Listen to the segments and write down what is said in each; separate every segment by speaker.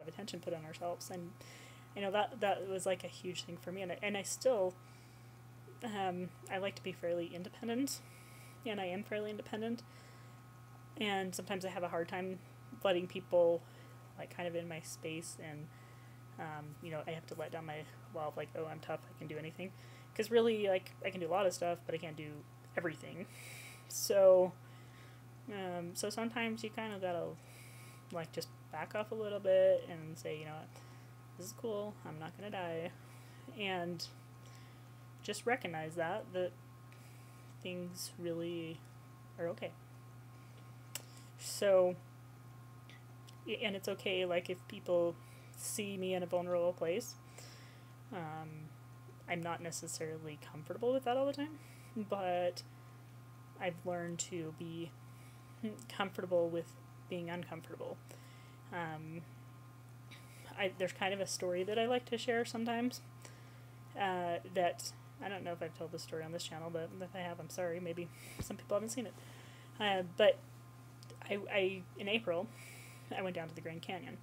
Speaker 1: of attention put on ourselves. And you know that was like a huge thing for me, and I still I like to be fairly independent, and I am fairly independent, and sometimes I have a hard time letting people like kind of in my space, and you know, I have to let down my wall of like, oh, I'm tough, I can do anything, because really, like, I can do a lot of stuff, but I can't do everything. So so sometimes you kind of gotta like just back off a little bit and say, you know what, this is cool, I'm not gonna die, and just recognize that things really are okay. So, and it's okay, like, if people see me in a vulnerable place. Um, I'm not necessarily comfortable with that all the time, but I've learned to be comfortable with being uncomfortable. Um, there's kind of a story that I like to share sometimes. That I don't know if I've told this story on this channel, but if I have, I'm sorry. Maybe some people haven't seen it. But I in April, I went down to the Grand Canyon,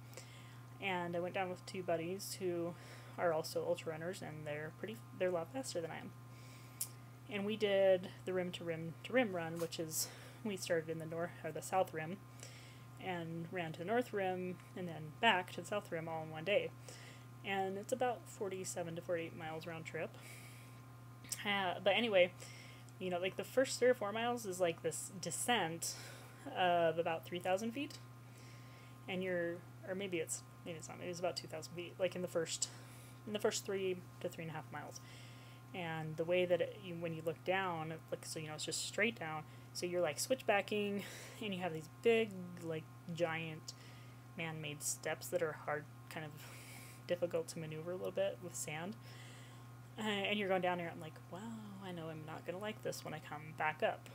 Speaker 1: and I went down with two buddies who are also ultra runners, and they're a lot faster than I am. And we did the rim to rim to rim run, which is we started in the north or the south rim, and ran to the north rim, and then back to the south rim all in one day. And it's about 47 to 48 miles round trip. But anyway, you know, like the first 3 or 4 miles is like this descent of about 3,000 feet, and or maybe it's not, maybe it's about 2,000 feet, like in the first 3 to 3.5 miles. And the way that when you look down, like, so, you know, it's just straight down, so you're like switchbacking, and you have these big, like, giant man-made steps that are hard, kind of difficult to maneuver a little bit with sand. And you're going down there, I'm like, wow, I know I'm not going to like this when I come back up.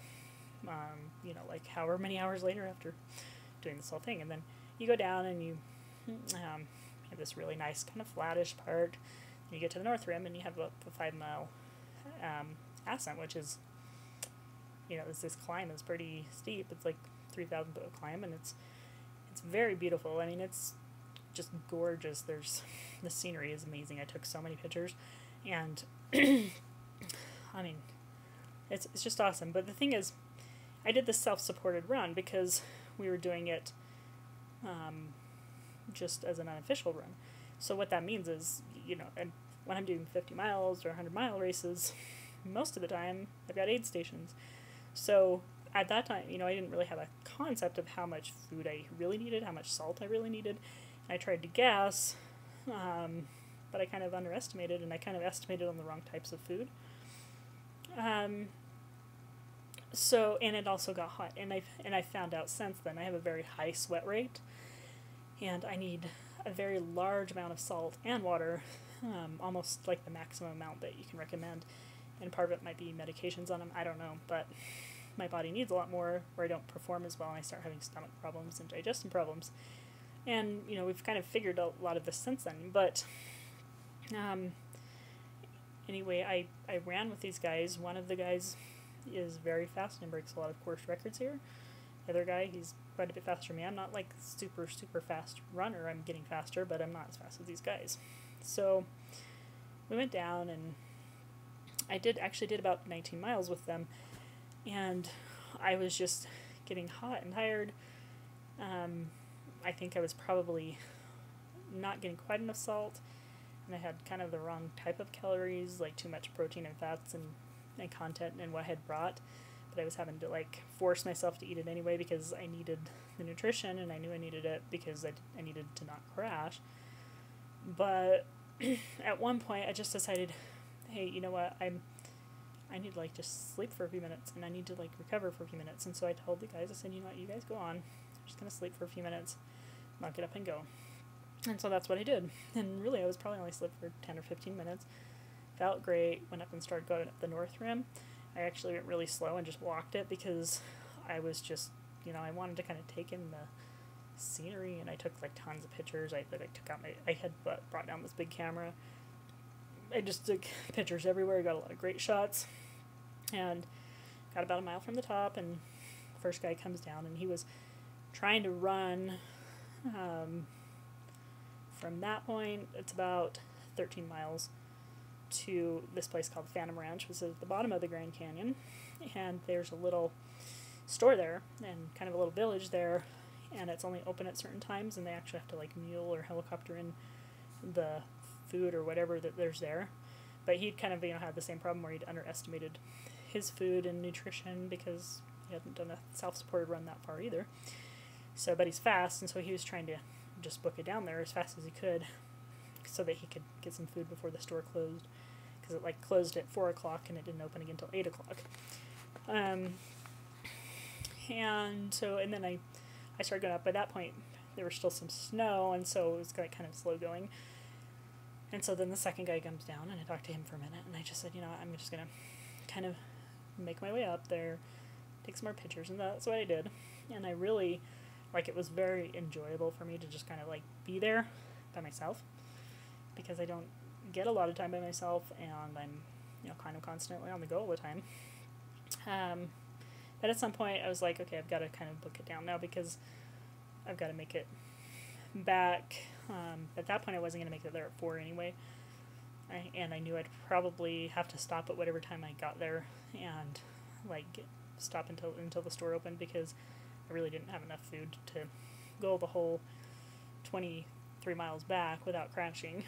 Speaker 1: You know, like however many hours later after doing this whole thing. And then you go down and you have this really nice kind of flattish part. And you get to the North Rim and you have a 5 mile ascent, which is, you know, this climb is pretty steep. It's like 3,000-foot climb, and it's very beautiful. I mean, it's just gorgeous. The scenery is amazing. I took so many pictures, and I mean, it's just awesome. But the thing is, I did this self-supported run because we were doing it just as an unofficial run. So what that means is, you know, and when I'm doing 50 miles or 100-mile races, most of the time I've got aid stations. So at that time, you know, I didn't really have a concept of how much food I really needed, how much salt I really needed. I tried to guess, but I kind of underestimated, and I kind of estimated on the wrong types of food. So, and it also got hot, and I found out since then I have a very high sweat rate, and I need a very large amount of salt and water, almost like the maximum amount that you can recommend. And part of it might be medications on them, I don't know, but my body needs a lot more, or I don't perform as well, and I start having stomach problems and digestion problems. And, you know, we've kind of figured a lot of this since then, but anyway, I ran with these guys. One of the guys is very fast and breaks a lot of course records here. The other guy, he's quite a bit faster than me. I'm not like super fast runner. I'm getting faster, but I'm not as fast as these guys. So we went down, and I did about 19 miles with them, and I was just getting hot and tired. I think I was probably not getting quite enough salt, and I had kind of the wrong type of calories, like too much protein and fats and content in what I had brought. But I was having to like force myself to eat it anyway because I needed the nutrition, and I knew I needed it because I needed to not crash. But at one point I just decided, hey, you know what, I need to like just sleep for a few minutes, and I need to like recover for a few minutes. And so I told the guys, I said, you know what, you guys go on, I'm just gonna sleep for a few minutes, and I'll get up and go. And so that's what I did. And really I was probably only slept for 10 or 15 minutes. Felt great. Went up and started going up the North Rim. I actually went really slow and just walked it because I was just, you know, I wanted to kind of take in the scenery, and I took like tons of pictures. I had brought down this big camera. I just took pictures everywhere. I got a lot of great shots, and got about a mile from the top, and the first guy comes down, and he was trying to run from that point, it's about 13 miles to this place called Phantom Ranch, which is at the bottom of the Grand Canyon. And there's a little store there and kind of a little village there, and it's only open at certain times, and they actually have to like mule or helicopter in the food or whatever that there's there. But he'd kind of, had the same problem where he'd underestimated his food and nutrition because he hadn't done a self-supported run that far either. So, but he's fast, and so he was trying to just book it down there as fast as he could so that he could get some food before the store closed, because it like closed at 4 o'clock and it didn't open again until 8 o'clock. And then I started going up. By that point, there was still some snow, and so it was like kind of slow going. And so then the second guy comes down, and I talked to him for a minute, and I just said, I'm just going to kind of make my way up there, take some more pictures, and that's what I did. And I really, it was very enjoyable for me to just kind of, be there by myself, because I don't get a lot of time by myself, and I'm, kind of constantly on the go all the time. But at some point, I was like, okay, I've got to kind of book it down now, because I've got to make it back. At that point, I wasn't going to make it there at 4 anyway, and I knew I'd probably have to stop at whatever time I got there, and stop until the store opened, because I really didn't have enough food to go the whole 23 miles back without crashing.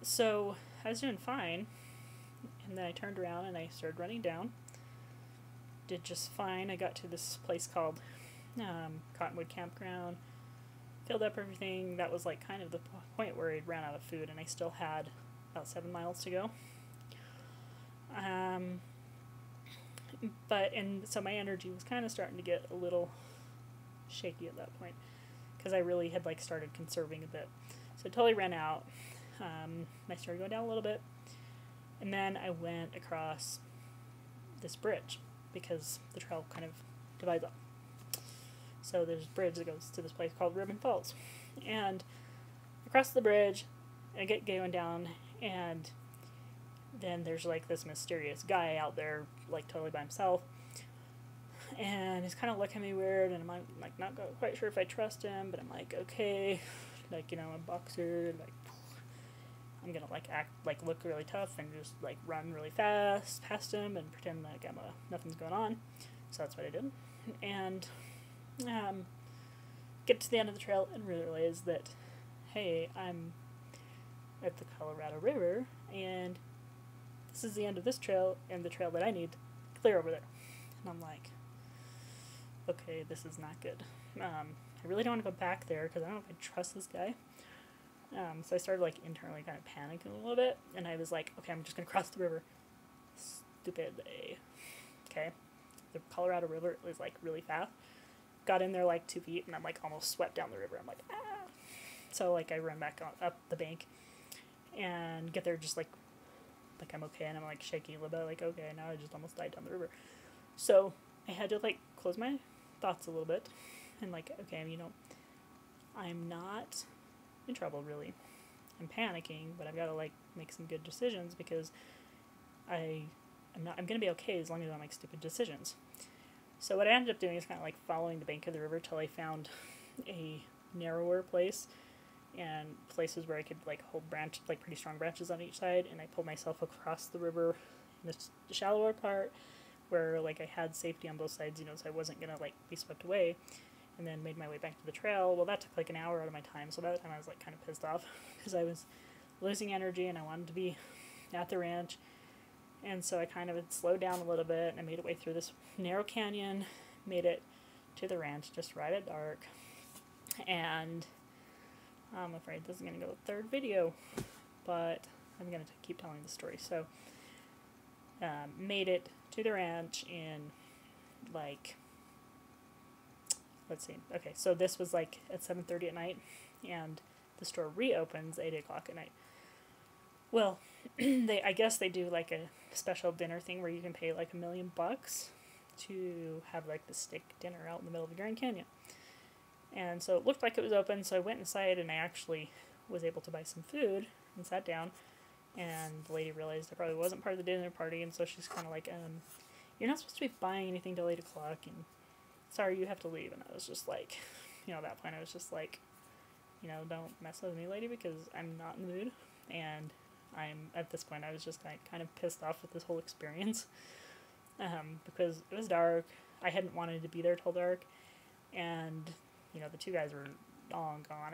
Speaker 1: So I was doing fine, and then I turned around and I started running down. Did just fine. I got to this place called Cottonwood Campground, filled up everything. That was kind of the point where I ran out of food, and I still had about 7 miles to go. So my energy was kind of starting to get a little shaky at that point, because I really had started conserving a bit. So I totally ran out. I started going down a little bit, and then I went across this bridge, because the trail kind of divides up. So there's a bridge that goes to this place called Ribbon Falls, and across the bridge, I get going down, and then there's this mysterious guy out there, totally by himself, and he's kind of looking at me weird, and I'm not quite sure if I trust him, but I'm okay, I'm a boxer, I'm gonna act look really tough and just run really fast past him and pretend nothing's going on. So that's what I did, and get to the end of the trail and realize that, hey, I'm at the Colorado River, and this is the end of this trail, and the trail that I need clear over there. And I'm like, okay, this is not good. I really don't want to go back there, because I don't know if I trust this guy. So I started internally kind of panicking a little bit, and I was like, okay, I'm just going to cross the river. Stupid. Okay. The Colorado River is really fast. Got in there 2 feet, and I'm almost swept down the river. I'm ah. So I run back up the bank and get there just I'm okay, and I'm shaking a little bit, okay, now I just almost died down the river. So I had to close my thoughts a little bit and okay, I'm not in trouble really. I'm panicking, but I've got to make some good decisions, because I'm gonna be okay as long as I don't make stupid decisions. So what I ended up doing is kind of following the bank of the river till I found a narrower place, and places where I could hold pretty strong branches on each side, and I pulled myself across the river in the shallower part where I had safety on both sides, so I wasn't gonna be swept away, and then made my way back to the trail. Well, that took an hour out of my time, so by the time I was kind of pissed off because I was losing energy and I wanted to be at the ranch. And so I kind of had slowed down a little bit, and I made it way through this narrow canyon, made it to the ranch just right at dark, and I'm afraid this is going to go with the third video, but I'm going to keep telling the story. So, made it to the ranch in, let's see, okay, so this was at 7:30 at night, and the store reopens 8 o'clock at night. Well, I guess they do a special dinner thing where you can pay $1 million to have the steak dinner out in the middle of the Grand Canyon. And so it looked like it was open, so I went inside, and I actually was able to buy some food and sat down, and the lady realized I probably wasn't part of the dinner party, and so she's kind of you're not supposed to be buying anything till 8 o'clock, and sorry, you have to leave. And I was just at that point I was just you know, don't mess with me, lady, because I'm not in the mood. And at this point, I was just like kind of pissed off with this whole experience. Because it was dark. I hadn't wanted to be there till dark. And, you know, the two guys were long gone.